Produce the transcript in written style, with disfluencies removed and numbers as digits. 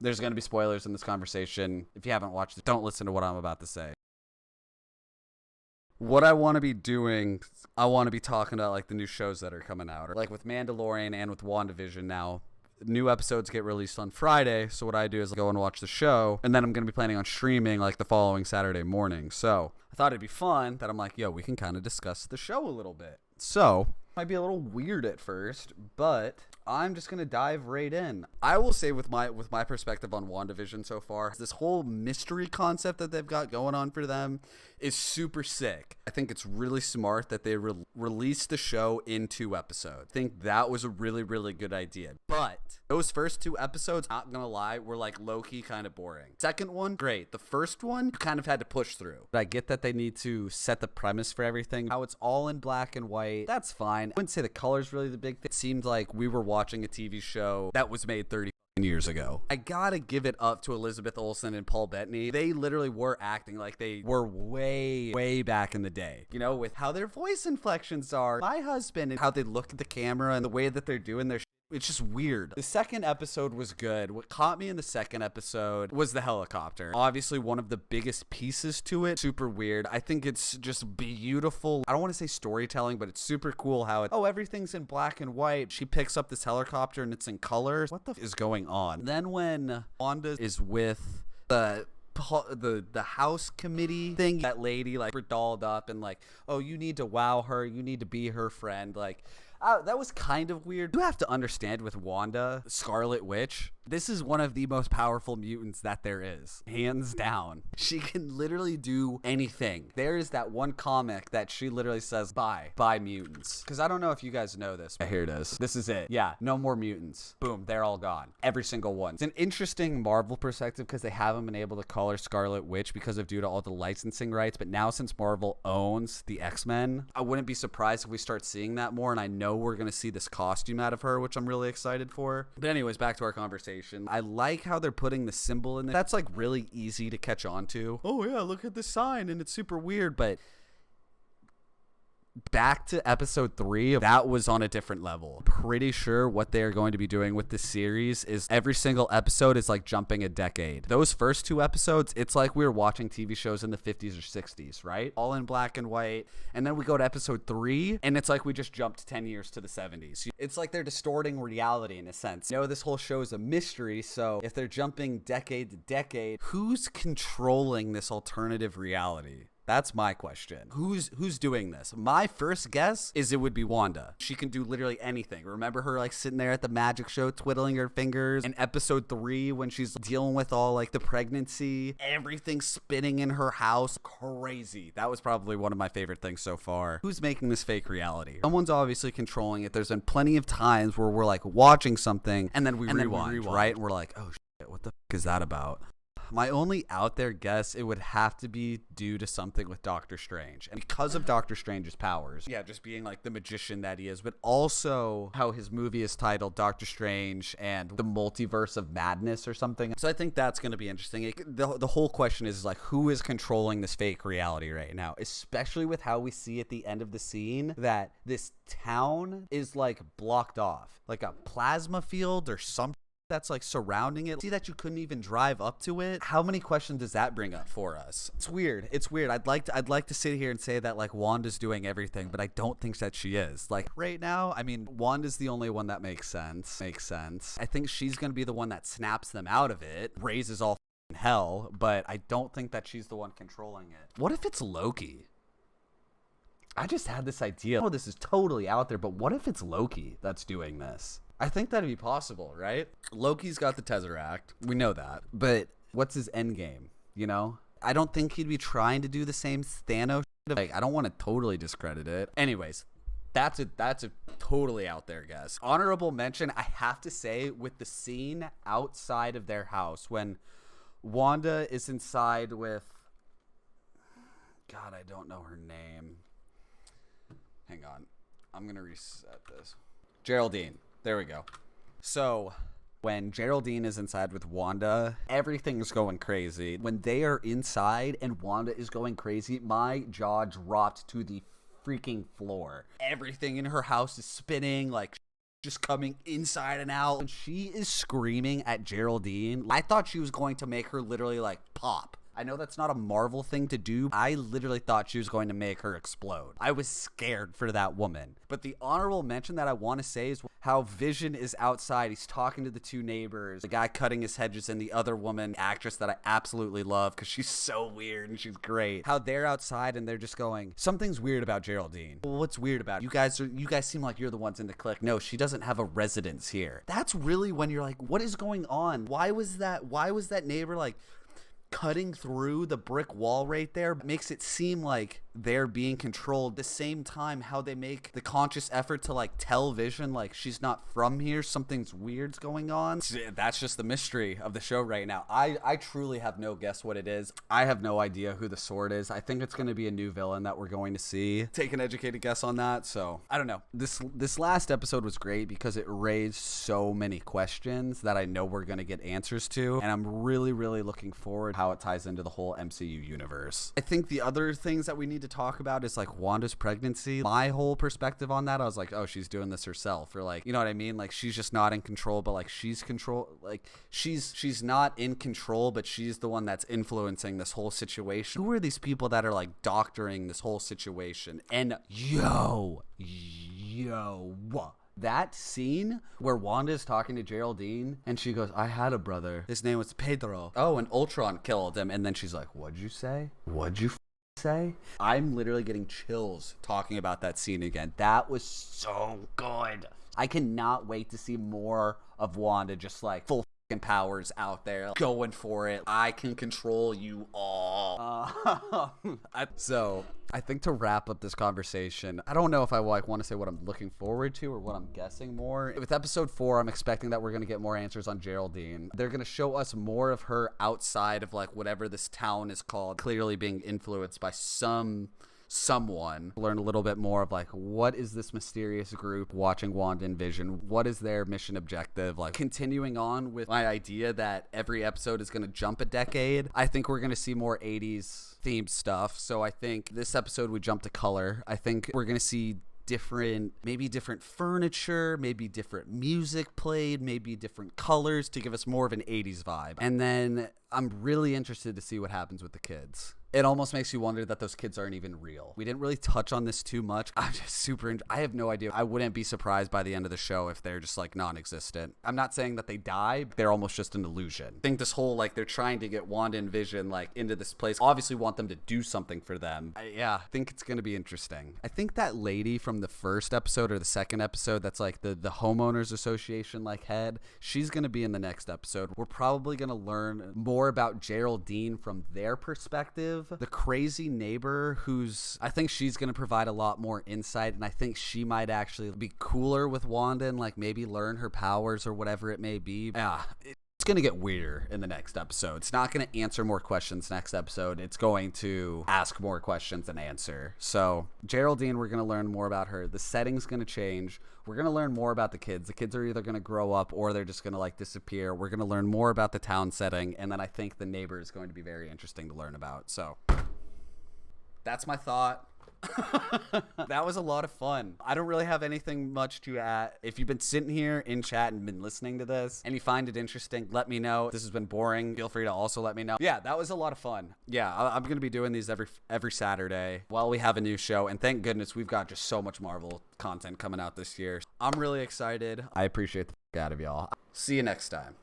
There's going to be spoilers in this conversation. If you haven't watched it, don't listen to what I'm about to say. What I want to be doing, I want to be talking about like the new shows that are coming out. Or like with Mandalorian and with WandaVision now. New episodes get released on Friday, so what I do is go and watch the show, and then I'm going to be planning on streaming like the following Saturday morning. So I thought it'd be fun that I'm like, yo, we can kind of discuss the show a little bit. So might be a little weird at first, but I'm just gonna dive right in. I will say with my perspective on WandaVision so far, this whole mystery concept that they've got going on for them is super sick. I think it's really smart that they released the show in 2 episodes. I think that was a really, really good idea. But those first 2 episodes, not gonna lie, were like low-key kind of boring. Second one, great. The first one, you kind of had to push through. But I get that they need to set the premise for everything. How it's all in black and white, that's fine. I wouldn't say the color's really the big thing. It seemed like we were watching a TV show that was made 30 years ago. I gotta give it up to Elizabeth Olsen and Paul Bettany. They literally were acting like they were way back in the day. You know, with how their voice inflections are. My husband and how they look at the camera and the way that they're doing their it's just weird. The second episode was good. What caught me in the second episode was the helicopter. Obviously, one of the biggest pieces to it. Super weird. I think it's just beautiful. I don't want to say storytelling, but it's super cool how everything's in black and white. She picks up this helicopter and it's in color. What the is going on? Then when Wanda is with the house committee thing, that lady like dolled up and like, oh, you need to wow her, you need to be her friend, like that was kind of weird. You have to understand with Wanda, Scarlet Witch, this is one of the most powerful mutants that there is. Hands down. She can literally do anything. There is that one comic that she literally says, bye mutants. Because I don't know if you guys know this. Here it is. This is it. Yeah, no more mutants. Boom, they're all gone. Every single one. It's an interesting Marvel perspective because they haven't been able to call her Scarlet Witch due to all the licensing rights. But now since Marvel owns the X-Men, I wouldn't be surprised if we start seeing that more. And I know we're going to see this costume out of her, which I'm really excited for. But anyways, back to our conversation. I like how they're putting the symbol in there. That's like really easy to catch on to. Oh yeah, look at the sign and it's super weird, but back to episode 3, that was on a different level. Pretty sure what they're going to be doing with this series is every single episode is like jumping a decade. Those first 2 episodes, it's like we were watching TV shows in the 50s or 60s, right? All in black and white. And then we go to episode 3 and it's like we just jumped 10 years to the 70s. It's like they're distorting reality in a sense. You know, this whole show is a mystery, so if they're jumping decade to decade, who's controlling this alternative reality? That's my question. Who's doing this? My first guess is it would be Wanda. She can do literally anything. Remember her like sitting there at the magic show twiddling her fingers in episode 3 when she's dealing with all like the pregnancy, everything spinning in her house. Crazy. That was probably one of my favorite things so far. Who's making this fake reality? Someone's obviously controlling it. There's been plenty of times where we're like watching something and then we rewind, right? And we're like, oh shit, what the fuck is that about? My only out there guess, it would have to be due to something with Doctor Strange. And because of Doctor Strange's powers, yeah, just being like the magician that he is, but also how his movie is titled Doctor Strange and the Multiverse of Madness or something. So I think that's going to be interesting. The whole question is like, who is controlling this fake reality right now? Especially with how we see at the end of the scene that this town is like blocked off. Like a plasma field or something that's like surrounding it. See that you couldn't even drive up to it. How many questions does that bring up for us? It's weird. I'd like to sit here and say that like Wanda's doing everything, but I don't think that she is. Like right now, I mean, Wanda's the only one that makes sense. I think she's gonna be the one that snaps them out of it, raises all hell, but I don't think that she's the one controlling it. What if it's Loki? I just had this idea. Oh, this is totally out there, but what if it's Loki that's doing this? I think that'd be possible, right? Loki's got the Tesseract. We know that. But what's his end game, you know? I don't think he'd be trying to do the same Thanos shit. Like, I don't want to totally discredit it. Anyways, that's a totally out there guess. Honorable mention, I have to say, with the scene outside of their house when Wanda is inside with... God, I don't know her name. Hang on. I'm going to reset this. Geraldine. There we go. So when Geraldine is inside with Wanda, everything's going crazy. When they are inside and Wanda is going crazy, my jaw dropped to the freaking floor. Everything in her house is spinning, like just coming inside and out. And she is screaming at Geraldine. I thought she was going to make her literally like pop. I know that's not a Marvel thing to do. I literally thought she was going to make her explode. I was scared for that woman. But the honorable mention that I want to say is how Vision is outside. He's talking to the two neighbors. The guy cutting his hedges and the other woman, actress that I absolutely love because she's so weird and she's great. How they're outside and they're just going, something's weird about Geraldine. Well, what's weird about it? You guys seem like you're the ones in the clique. No, she doesn't have a residence here. That's really when you're like, what is going on? Why was that neighbor like cutting through the brick wall right there? Makes it seem like they're being controlled. At the same time, how they make the conscious effort to like tell Vision like she's not from here, something's weird's going on. That's just the mystery of the show right now. I truly have no guess what it is. I have no idea who the Sword is. I think it's going to be a new villain that we're going to see. Take an educated guess on that. So I don't know. This last episode was great because it raised so many questions that I know we're going to get answers to, and I'm really looking forward how it ties into the whole MCU universe. I think the other things that we need to talk about is like Wanda's pregnancy. My whole perspective on that, I was like, oh, she's doing this herself, or like, you know what I mean? Like she's just not in control, but like she's she's not in control, but she's the one that's influencing this whole situation. Who are these people that are like doctoring this whole situation? And that scene where Wanda is talking to Geraldine and she goes, I had a brother. His name was Pedro. Oh, and Ultron killed him. And then she's like, what'd you say? What'd you say? I'm literally getting chills talking about that scene again. That was so good. I cannot wait to see more of Wanda just like full powers out there going for it. I can control you all. So I think to wrap up this conversation, I don't know if I want to say what I'm looking forward to or what I'm guessing more. With episode 4, I'm expecting that we're going to get more answers on Geraldine. They're going to show us more of her outside of like whatever this town is called, clearly being influenced by someone. Learn a little bit more of like, what is this mysterious group watching Wanda and Vision? What is their mission objective? Like continuing on with my idea that every episode is going to jump a decade. I think we're going to see more 80s themed stuff. So I think this episode we jump to color. I think we're going to see different furniture, maybe different music played, maybe different colors to give us more of an 80s vibe. And then I'm really interested to see what happens with the kids. It almost makes you wonder that those kids aren't even real. We didn't really touch on this too much. I'm just I have no idea. I wouldn't be surprised by the end of the show if they're just like non-existent. I'm not saying that they die. They're almost just an illusion. I think this whole like they're trying to get Wanda and Vision like into this place. Obviously want them to do something for them. I think it's going to be interesting. I think that lady from the first episode or the second episode that's like the homeowners association like head, she's going to be in the next episode. We're probably going to learn more about Geraldine from their perspective. The crazy neighbor I think she's going to provide a lot more insight, and I think she might actually be cooler with Wanda and like maybe learn her powers or whatever it may be. It's going to get weirder in the next episode. It's not going to answer more questions next episode. It's going to ask more questions and answer. So Geraldine, we're going to learn more about her. The setting's going to change. We're going to learn more about the kids. The kids are either going to grow up or they're just going to like disappear. We're going to learn more about the town setting. And then I think the neighbor is going to be very interesting to learn about. So that's my thought. That was a lot of fun. I don't really have anything much to add. If you've been sitting here in chat and been listening to this and you find it interesting, let me know. If this has been boring, feel free to also let me know. Yeah, that was a lot of fun. Yeah, I'm going to be doing these every Saturday while we have a new show. And thank goodness we've got just so much Marvel content coming out this year. I'm really excited. I appreciate the out of y'all. See you next time.